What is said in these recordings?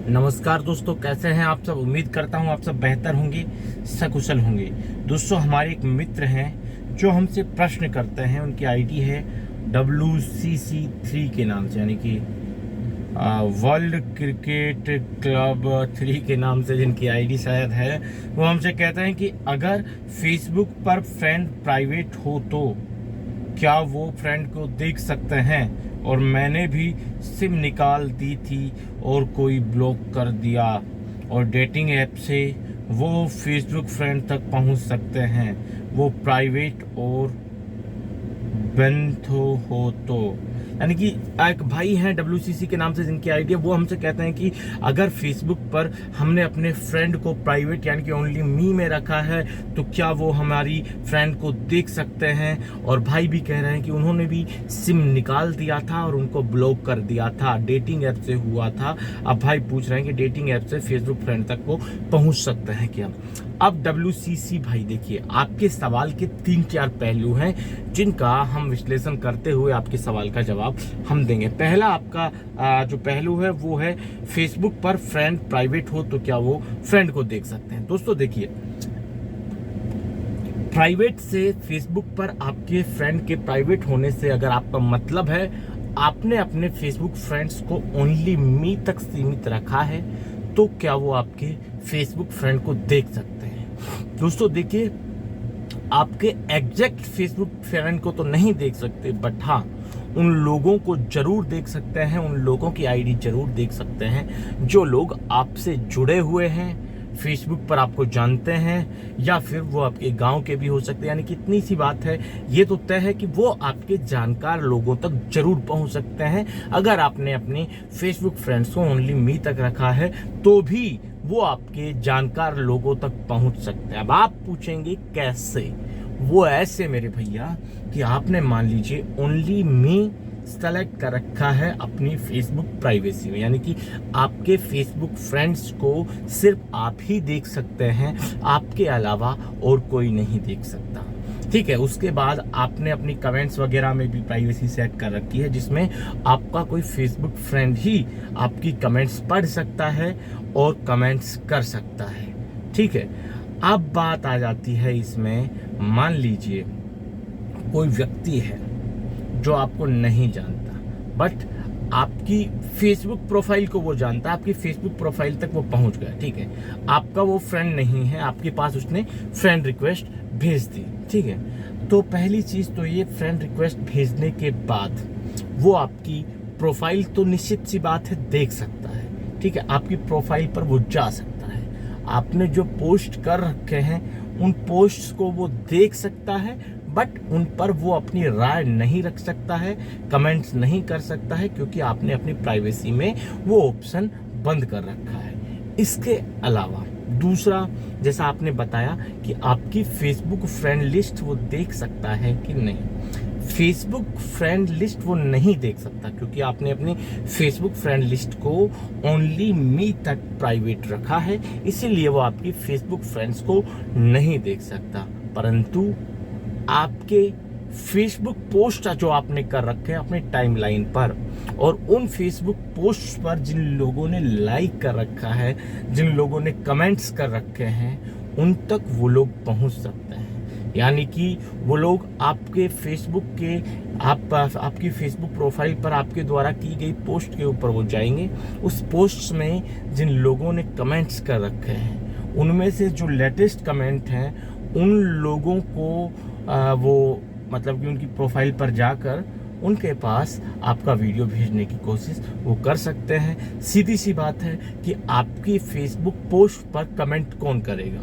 नमस्कार दोस्तों, कैसे हैं आप सब। उम्मीद करता हूं आप सब बेहतर होंगे, सकुशल होंगे। दोस्तों, हमारे एक मित्र हैं जो हमसे प्रश्न करते हैं। उनकी आईडी है WCC3 के नाम से, यानी कि वर्ल्ड क्रिकेट क्लब 3 के नाम से जिनकी आईडी शायद है। वो हमसे कहते हैं कि अगर फेसबुक पर फ्रेंड प्राइवेट हो तो क्या वो फ्रेंड को देख सकते हैं। और मैंने भी सिम निकाल दी थी और कोई ब्लॉक कर दिया, और डेटिंग ऐप से वो फेसबुक फ्रेंड तक पहुंच सकते हैं। वो प्राइवेट और बंद हो तो, यानी कि एक भाई हैं WCC के नाम से जिनकी आईडी है। वो हमसे कहते हैं कि अगर फेसबुक पर हमने अपने फ्रेंड को प्राइवेट यानी कि ओनली मी में रखा है तो क्या वो हमारी फ्रेंड को देख सकते हैं। और भाई भी कह रहे हैं कि उन्होंने भी सिम निकाल दिया था और उनको ब्लॉक कर दिया था, डेटिंग ऐप से हुआ था। अब भाई पूछ रहे हैं कि डेटिंग ऐप से फेसबुक फ्रेंड तक वो पहुंच सकते हैं क्या। अब WCC भाई देखिए, आपके सवाल के 3-4 पहलू हैं जिनका हम विश्लेषण करते हुए आपके सवाल का जवाब हम देंगे। पहला आपका जो पहलू है वो है फेसबुक पर फ्रेंड प्राइवेट हो तो क्या वो फ्रेंड को देख सकते हैं। दोस्तों देखिए, प्राइवेट से फेसबुक पर आपके फ्रेंड के प्राइवेट होने से अगर आपका मतलब है आपने अपने फेसबुक फ्रेंड्स को ओनली मी तक सीमित रखा है तो क्या वो आपके फेसबुक फ्रेंड को देख सकते हैं। दोस्तों देखिए, आपके एग्जैक्ट फेसबुक फ्रेंड को तो नहीं देख सकते, बट हाँ उन लोगों को जरूर देख सकते हैं, उन लोगों की आईडी जरूर देख सकते हैं जो लोग आपसे जुड़े हुए हैं, फेसबुक पर आपको जानते हैं, या फिर वो आपके गांव के भी हो सकते हैं। यानी कि इतनी सी बात है, ये तो तय है कि वो आपके जानकार लोगों तक जरूर पहुंच सकते हैं। अगर आपने अपने फेसबुक फ्रेंड्स को ओनली मी तक रखा है तो भी वो आपके जानकार लोगों तक पहुंच सकते हैं। अब आप पूछेंगे कैसे। वो ऐसे मेरे भैया कि आपने मान लीजिए ओनली मी सेलेक्ट कर रखा है अपनी फेसबुक प्राइवेसी में, यानी कि आपके फेसबुक फ्रेंड्स को सिर्फ आप ही देख सकते हैं, आपके अलावा और कोई नहीं देख सकता। ठीक है, उसके बाद आपने अपनी कमेंट्स वगैरह में भी प्राइवेसी सेट कर रखी है, जिसमें आपका कोई फेसबुक फ्रेंड ही आपकी कमेंट्स पढ़ सकता है और कमेंट्स कर सकता है। ठीक है, अब बात आ जाती है इसमें, मान लीजिए कोई व्यक्ति है जो आपको नहीं जानता बट आपकी फेसबुक प्रोफाइल को वो जानता है, आपकी फेसबुक प्रोफाइल तक वो पहुंच गया। ठीक है, आपका वो फ्रेंड नहीं है, आपके पास उसने फ्रेंड रिक्वेस्ट भेज दी। ठीक है, तो पहली चीज तो ये, फ्रेंड रिक्वेस्ट भेजने के बाद वो आपकी प्रोफाइल तो निश्चित सी बात है देख सकता है। ठीक है, आपकी प्रोफाइल पर वो जा सकता है, आपने जो पोस्ट कर रखे हैं उन पोस्ट्स को वो देख सकता है, बट उन पर वो अपनी राय नहीं रख सकता है, कमेंट्स नहीं कर सकता है, क्योंकि आपने अपनी प्राइवेसी में वो ऑप्शन बंद कर रखा है। इसके अलावा दूसरा, जैसा आपने बताया कि आपकी फेसबुक फ्रेंड लिस्ट वो देख सकता है कि नहीं। फेसबुक फ्रेंड लिस्ट वो नहीं देख सकता क्योंकि आपने अपनी फेसबुक फ्रेंड लिस्ट को ओनली मी तक प्राइवेट रखा है, इसीलिए वो आपकी फेसबुक फ्रेंड्स को नहीं देख सकता। परंतु आपके फेसबुक पोस्ट जो आपने कर रखे हैं अपने टाइमलाइन पर, और उन फेसबुक पोस्ट पर जिन लोगों ने लाइक कर रखा है, जिन लोगों ने कमेंट्स कर रखे हैं, उन तक वो लोग पहुंच सकते हैं। यानी कि वो लोग आपके फेसबुक के आपकी फेसबुक प्रोफाइल पर आपके द्वारा की गई पोस्ट के ऊपर वो जाएंगे। उस पोस्ट में जिन लोगों ने कमेंट्स कर रखे हैं उनमें से जो लेटेस्ट कमेंट हैं उन लोगों को वो मतलब कि उनकी प्रोफाइल पर जाकर उनके पास आपका वीडियो भेजने की कोशिश वो कर सकते हैं। सीधी सी बात है कि आपकी फेसबुक पोस्ट पर कमेंट कौन करेगा,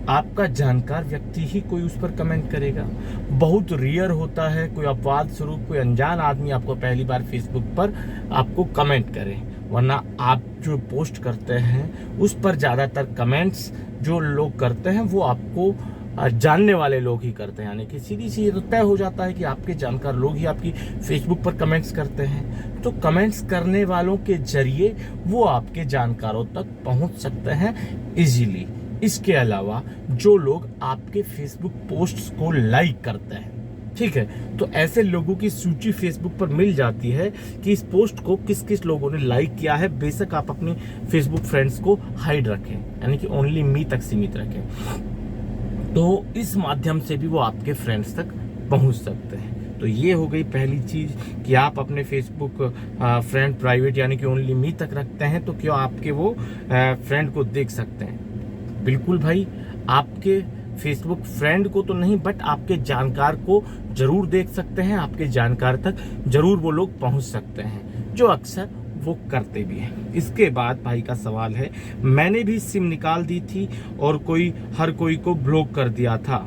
आपका जानकार व्यक्ति ही कोई उस पर कमेंट करेगा। बहुत रेयर होता है कोई अपवाद स्वरूप कोई अनजान आदमी आपको पहली बार फेसबुक पर आपको कमेंट करे, वरना आप जो पोस्ट करते हैं उस पर ज़्यादातर कमेंट्स जो लोग करते हैं वो आपको जानने वाले लोग ही करते हैं। यानी कि सीधी सी ये तो तय हो जाता है कि आपके जानकार लोग ही आपकी फेसबुक पर कमेंट्स करते हैं, तो कमेंट्स करने वालों के जरिए वो आपके जानकारों तक पहुंच सकते हैं इजीली। इसके अलावा जो लोग आपके फेसबुक पोस्ट्स को लाइक करते हैं, ठीक है, तो ऐसे लोगों की सूची फेसबुक पर मिल जाती है कि इस पोस्ट को किस किस लोगों ने लाइक किया है। बेशक आप अपने फेसबुक फ्रेंड्स को हाइड रखें, यानी कि ओनली मी तक सीमित रखें, तो इस माध्यम से भी वो आपके फ्रेंड्स तक पहुंच सकते हैं। तो ये हो गई पहली चीज कि आप अपने फेसबुक फ्रेंड प्राइवेट यानी कि ओनली मी तक रखते हैं, तो क्यों आपके वो फ्रेंड को देख सकते हैं। बिल्कुल भाई, आपके फेसबुक फ्रेंड को तो नहीं, बट आपके जानकार को जरूर देख सकते हैं, आपके जानकार तक जरूर वो लोग पहुंच सकते हैं, जो अक्सर वो करते भी हैं। इसके बाद भाई का सवाल है, मैंने भी सिम निकाल दी थी और हर कोई को ब्लॉक कर दिया था,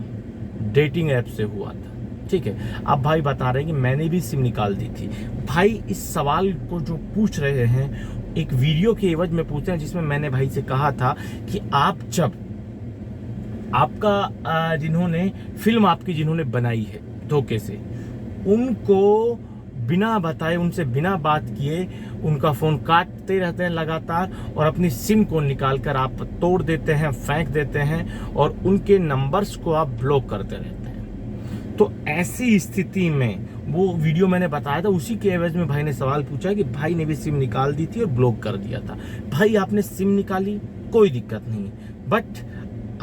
डेटिंग ऐप से हुआ था। ठीक है, अब भाई बता रहे हैं कि मैंने भी सिम निकाल दी थी। भाई इस सवाल को जो पूछ रहे हैं एक वीडियो के एवज में पूछते हैं, जिसमें मैंने भाई से कहा था कि आप जब आपका जिन्होंने बनाई है धोखे से, उनको बिना बताए, उनसे बिना बात किए उनका फोन काटते रहते हैं लगातार, और अपनी सिम को निकालकर आप तोड़ देते हैं, फेंक देते हैं, और उनके नंबर्स को आप ब्लॉक करते रहते हैं। तो ऐसी स्थिति में वो वीडियो मैंने बताया था, उसी के एवज में भाई ने सवाल पूछा कि भाई ने भी सिम निकाल दी थी और ब्लॉक कर दिया था। भाई आपने सिम निकाली, कोई दिक्कत नहीं, बट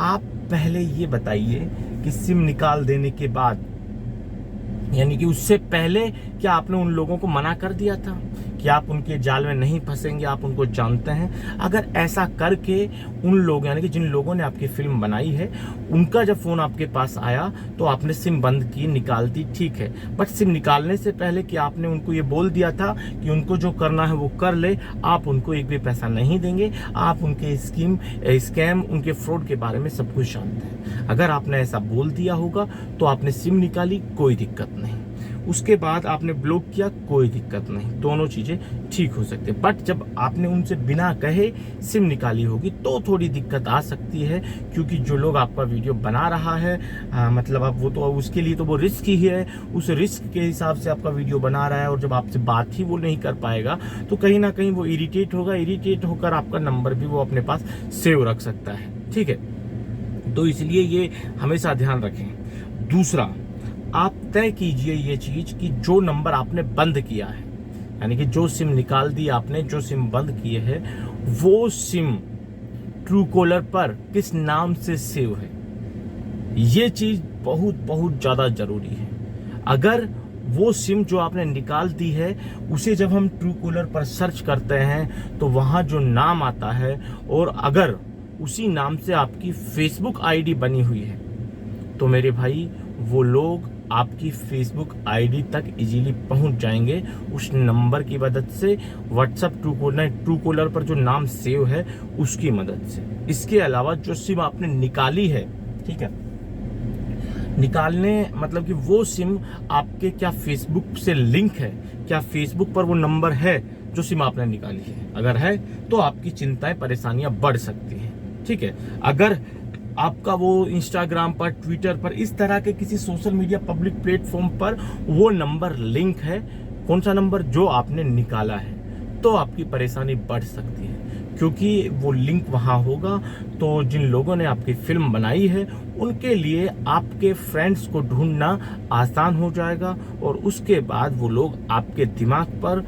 आप पहले ये बताइए कि सिम निकाल देने के बाद, यानी कि उससे पहले क्या आपने उन लोगों को मना कर दिया था कि आप उनके जाल में नहीं फंसेंगे, आप उनको जानते हैं? अगर ऐसा करके उन लोग, यानी कि जिन लोगों ने आपकी फिल्म बनाई है, उनका जब फोन आपके पास आया तो आपने सिम बंद की, निकाल दी, ठीक है, बट सिम निकालने से पहले कि आपने उनको ये बोल दिया था कि उनको जो करना है वो कर ले, आप उनको एक भी पैसा नहीं देंगे, आप उनके स्कैम, उनके फ्रॉड के बारे में सब कुछ जानते हैं। अगर आपने ऐसा बोल दिया होगा तो आपने सिम निकाली, कोई दिक्कत नहीं, उसके बाद आपने ब्लॉक किया, कोई दिक्कत नहीं, दोनों चीजें ठीक हो सकती है। बट जब आपने उनसे बिना कहे सिम निकाली होगी तो थोड़ी दिक्कत आ सकती है, क्योंकि जो लोग आपका वीडियो बना रहा है, मतलब आप वो तो उसके लिए तो वो रिस्क ही है, उस रिस्क के हिसाब से आपका वीडियो बना रहा है, और जब आपसे बात ही वो नहीं कर पाएगा तो कहीं ना कहीं वो इरिटेट होगा, इरिटेट होकर आपका नंबर भी वो अपने पास सेव रख सकता है। ठीक है, तो इसलिए ये हमेशा ध्यान रखें। दूसरा, आप तय कीजिए ये चीज कि जो नंबर आपने बंद किया है, यानी कि जो सिम निकाल दी आपने, जो सिम बंद किए है, वो सिम ट्रू कॉलर पर किस नाम से सेव है, ये चीज बहुत बहुत ज्यादा जरूरी है। अगर वो सिम जो आपने निकाल दी है, उसे जब हम ट्रू कॉलर पर सर्च करते हैं तो वहां जो नाम आता है, और अगर उसी नाम से आपकी फेसबुक आईडी बनी हुई है, तो मेरे भाई वो लोग आपकी फेसबुक आईडी तक इजीली पहुंच जाएंगे उस नंबर की मदद से, व्हाट्सएप ट्रू कॉलर पर जो नाम सेव है उसकी मदद से। इसके अलावा जो सिम आपने निकाली है, ठीक है, निकालने मतलब कि वो सिम आपके क्या फेसबुक से लिंक है, क्या फेसबुक पर वो नंबर है जो सिम आपने निकाली है? अगर है तो आपकी चिंताएं, परेशानियां बढ़ सकती हैं। ठीक है, अगर आपका वो इंस्टाग्राम पर, ट्विटर पर, इस तरह के किसी सोशल मीडिया पब्लिक प्लेटफॉर्म पर वो नंबर लिंक है, कौन सा नंबर? जो आपने निकाला है, तो आपकी परेशानी बढ़ सकती है, क्योंकि वो लिंक वहां होगा तो जिन लोगों ने आपकी फिल्म बनाई है उनके लिए आपके फ्रेंड्स को ढूंढना आसान हो जाएगा, और उसके बाद वो लोग आपके दिमाग पर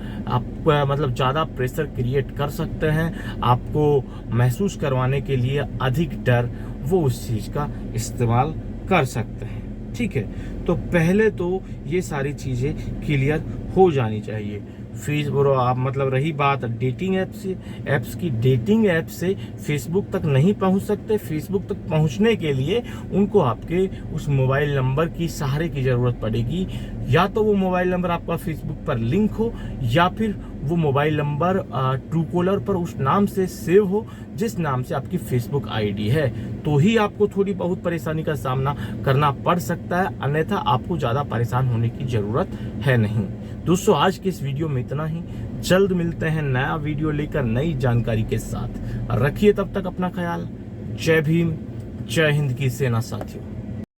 मतलब ज़्यादा प्रेशर क्रिएट कर सकते हैं, आपको महसूस करवाने के लिए अधिक डर वो उस चीज़ का इस्तेमाल कर सकते हैं। ठीक है, तो पहले तो ये सारी चीज़ें क्लियर हो जानी चाहिए। फेसबुक, आप मतलब रही बात डेटिंग ऐप्स की, डेटिंग ऐप से फेसबुक तक नहीं पहुंच सकते। फेसबुक तक पहुंचने के लिए उनको आपके उस मोबाइल नंबर की सहारे की ज़रूरत पड़ेगी, या तो वो मोबाइल नंबर आपका फेसबुक पर लिंक हो, या फिर वो मोबाइल नंबर ट्रू कॉलर पर उस नाम से सेव हो जिस नाम से आपकी फेसबुक आईडी है, तो ही आपको थोड़ी बहुत परेशानी का सामना करना पड़ सकता है, अन्यथा आपको ज़्यादा परेशान होने की ज़रूरत है नहीं। दोस्तों, आज के इस वीडियो में इतना ही। जल्द मिलते हैं नया वीडियो लेकर नई जानकारी के साथ। रखिए तब तक अपना ख्याल। जय भीम, जय हिंद की सेना साथियों।